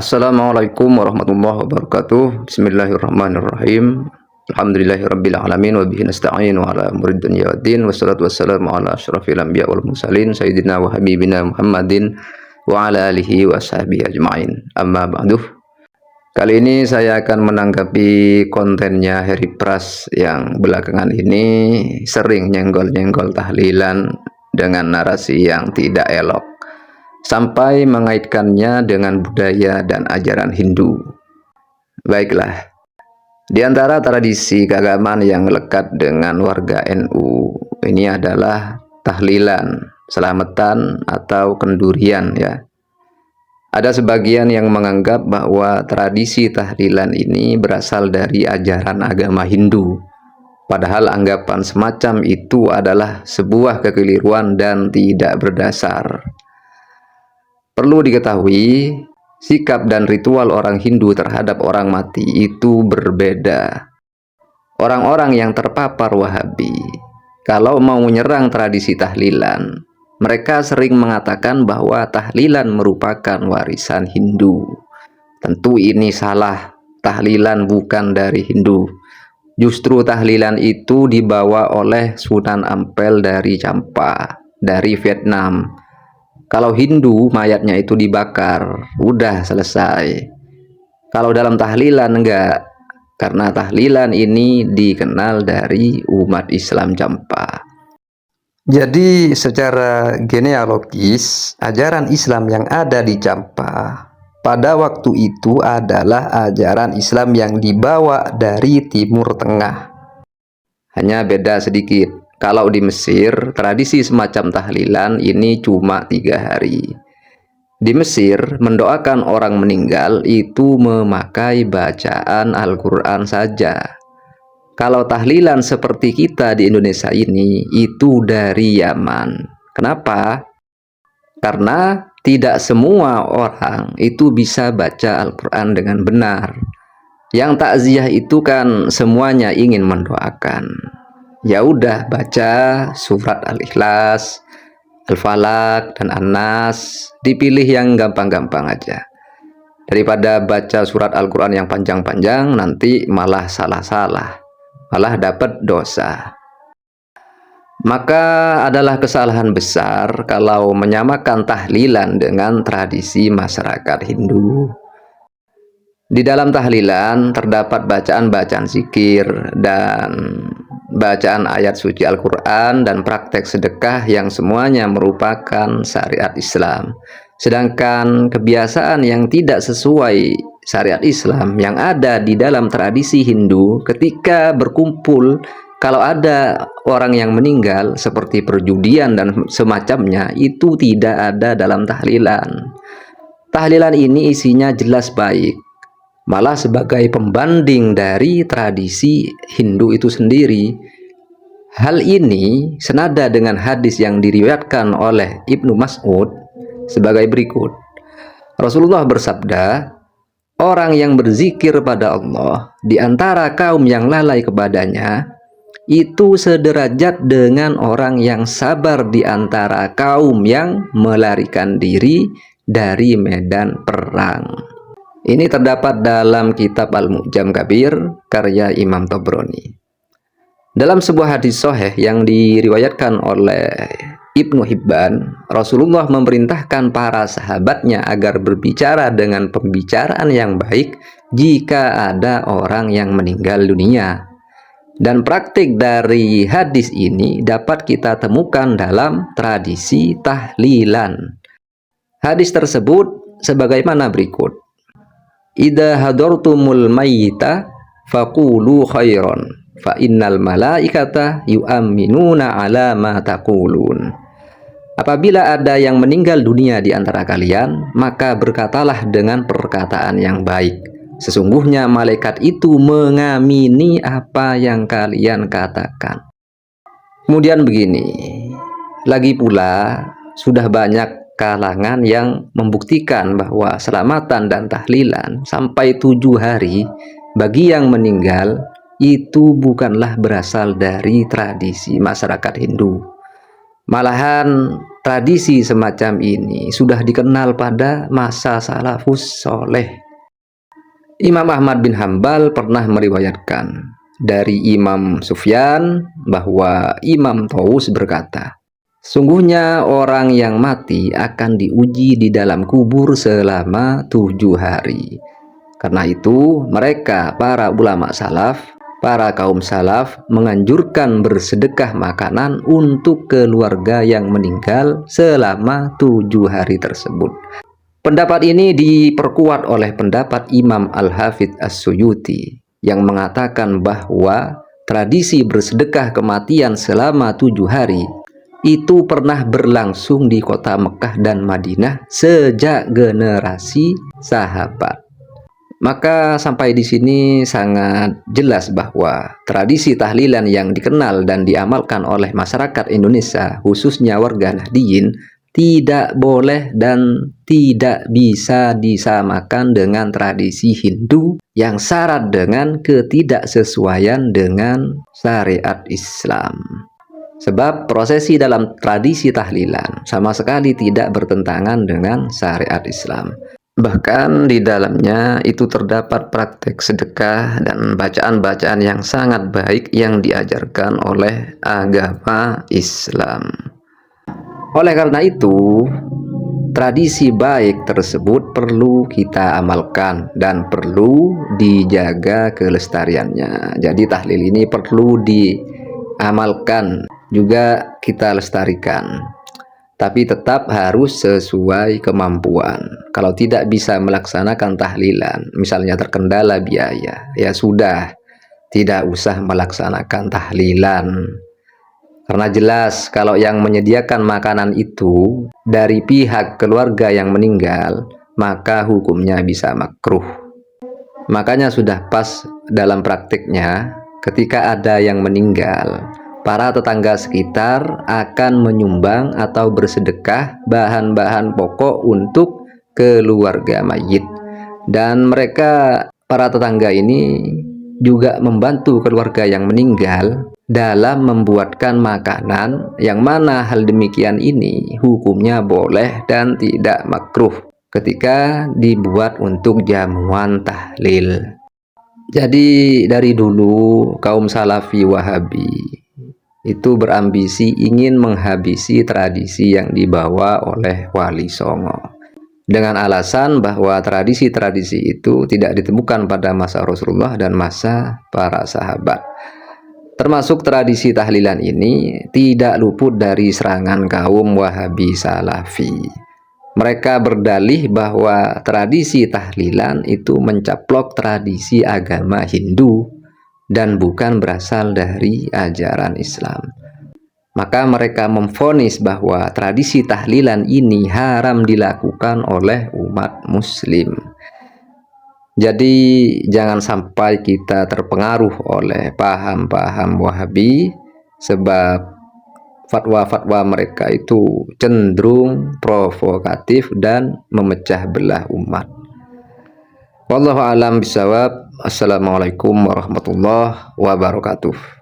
Assalamualaikum warahmatullahi wabarakatuh. Bismillahirrahmanirrahim. Alhamdulillahirabbil alamin wa bihi nasta'in wa ala umuri dunya waddin wassalatu wassalamu ala asyrafil anbiya wal mursalin sayyidina wa habibina Muhammadin wa ala alihi wa sahbihi ajmain. Amma ba'du. Kali ini saya akan menanggapi kontennya Heri Pras yang belakangan ini sering nyenggol-nyenggol tahlilan dengan narasi yang tidak elok, sampai mengaitkannya dengan budaya dan ajaran Hindu. Baiklah, di antara tradisi keagamaan yang lekat dengan warga NU ini adalah tahlilan, selamatan atau kendurian ya. Ada sebagian yang menganggap bahwa tradisi tahlilan ini berasal dari ajaran agama Hindu. Padahal anggapan semacam itu adalah sebuah kekeliruan dan tidak berdasar. Perlu diketahui, sikap dan ritual orang Hindu terhadap orang mati itu berbeda. Orang-orang yang terpapar Wahabi, kalau mau menyerang tradisi tahlilan, mereka sering mengatakan bahwa tahlilan merupakan warisan Hindu. Tentu ini salah, tahlilan bukan dari Hindu. Justru tahlilan itu dibawa oleh Sunan Ampel dari Champa, dari Vietnam. Kalau Hindu, mayatnya itu dibakar, udah selesai. Kalau dalam tahlilan enggak, karena tahlilan ini dikenal dari umat Islam Champa. Jadi secara genealogis, ajaran Islam yang ada di Champa pada waktu itu adalah ajaran Islam yang dibawa dari Timur Tengah. Hanya beda sedikit. Kalau di Mesir, tradisi semacam tahlilan ini cuma 3 hari. Di Mesir, mendoakan orang meninggal itu memakai bacaan Al-Quran saja. Kalau tahlilan seperti kita di Indonesia ini, itu dari Yaman. Kenapa? Karena tidak semua orang itu bisa baca Al-Quran dengan benar. Yang takziah itu kan semuanya ingin mendoakan. Ya udah, baca surat Al-Ikhlas, Al-Falaq, dan An-Nas. Dipilih yang gampang-gampang aja. Daripada baca surat Al-Quran yang panjang-panjang, nanti malah salah-salah, malah dapat dosa. Maka adalah kesalahan besar kalau menyamakan tahlilan dengan tradisi masyarakat Hindu. Di dalam tahlilan terdapat bacaan-bacaan zikir dan bacaan ayat suci Al-Quran dan praktek sedekah yang semuanya merupakan syariat Islam. Sedangkan kebiasaan yang tidak sesuai syariat Islam yang ada di dalam tradisi Hindu, ketika berkumpul, kalau ada orang yang meninggal seperti perjudian dan semacamnya, itu tidak ada dalam tahlilan. Tahlilan ini isinya jelas baik, malah sebagai pembanding dari tradisi Hindu itu sendiri. Hal ini senada dengan hadis yang diriwayatkan oleh Ibnu Mas'ud sebagai berikut. Rasulullah bersabda, orang yang berzikir pada Allah di antara kaum yang lalai kepadanya, itu sederajat dengan orang yang sabar di antara kaum yang melarikan diri dari medan perang. Ini terdapat dalam kitab Al-Mu'jam Kabir karya Imam Tabrani. Dalam sebuah hadis sahih yang diriwayatkan oleh Ibnu Hibban, Rasulullah memerintahkan para sahabatnya agar berbicara dengan pembicaraan yang baik jika ada orang yang meninggal dunia. Dan praktik dari hadis ini dapat kita temukan dalam tradisi tahlilan. Hadis tersebut sebagaimana berikut. Idza hadartumul mayyita faqulu khairan fa innal malaikata yu'minuna ala ma taqulun. Apabila ada yang meninggal dunia di antara kalian, maka berkatalah dengan perkataan yang baik. Sesungguhnya malaikat itu mengamini apa yang kalian katakan. Kemudian begini, lagi pula sudah banyak kalangan yang membuktikan bahwa selamatan dan tahlilan sampai 7 hari bagi yang meninggal itu bukanlah berasal dari tradisi masyarakat Hindu, Malahan tradisi semacam ini sudah dikenal pada masa salafus soleh. Imam Ahmad bin Hambal pernah meriwayatkan dari Imam Sufyan bahwa Imam Tawus berkata, sungguhnya orang yang mati akan diuji di dalam kubur selama 7 hari. Karena itu mereka, para ulama salaf, para kaum salaf menganjurkan bersedekah makanan untuk keluarga yang meninggal selama 7 hari tersebut. Pendapat ini diperkuat oleh pendapat Imam Al-Hafidz As-Suyuti yang mengatakan bahwa tradisi bersedekah kematian selama 7 hari itu pernah berlangsung di kota Mekah dan Madinah sejak generasi sahabat. Maka sampai di sini sangat jelas bahwa tradisi tahlilan yang dikenal dan diamalkan oleh masyarakat Indonesia, khususnya warga Nahdliyin, tidak boleh dan tidak bisa disamakan dengan tradisi Hindu yang syarat dengan ketidaksesuaian dengan syariat Islam. Sebab prosesi dalam tradisi tahlilan sama sekali tidak bertentangan dengan syariat Islam. Bahkan di dalamnya itu terdapat praktek sedekah dan bacaan-bacaan yang sangat baik yang diajarkan oleh agama Islam. Oleh karena itu, tradisi baik tersebut perlu kita amalkan dan perlu dijaga kelestariannya. Jadi tahlil ini perlu diamalkan, juga kita lestarikan. Tapi tetap harus sesuai kemampuan. Kalau tidak bisa melaksanakan tahlilan, misalnya terkendala biaya, ya sudah, tidak usah melaksanakan tahlilan. Karena jelas kalau yang menyediakan makanan itu dari pihak keluarga yang meninggal, maka hukumnya bisa makruh. Makanya sudah pas dalam praktiknya, ketika ada yang meninggal, para tetangga sekitar akan menyumbang atau bersedekah bahan-bahan pokok untuk keluarga mayit. Dan mereka, para tetangga ini juga membantu keluarga yang meninggal dalam membuatkan makanan, yang mana hal demikian ini hukumnya boleh dan tidak makruh ketika dibuat untuk jamuan tahlil. Jadi dari dulu kaum Salafi Wahabi itu berambisi ingin menghabisi tradisi yang dibawa oleh Wali Songo, dengan alasan bahwa tradisi-tradisi itu tidak ditemukan pada masa Rasulullah dan masa para sahabat. Termasuk tradisi tahlilan ini tidak luput dari serangan kaum Wahabi Salafi. Mereka berdalih bahwa tradisi tahlilan itu mencaplok tradisi agama Hindu dan bukan berasal dari ajaran Islam. Maka mereka memvonis bahwa tradisi tahlilan ini haram dilakukan oleh umat muslim. Jadi jangan sampai kita terpengaruh oleh paham-paham Wahabi, sebab fatwa-fatwa mereka itu cenderung provokatif dan memecah belah umat. Wallahu a'lam bishawab. Assalamualaikum warahmatullahi wabarakatuh.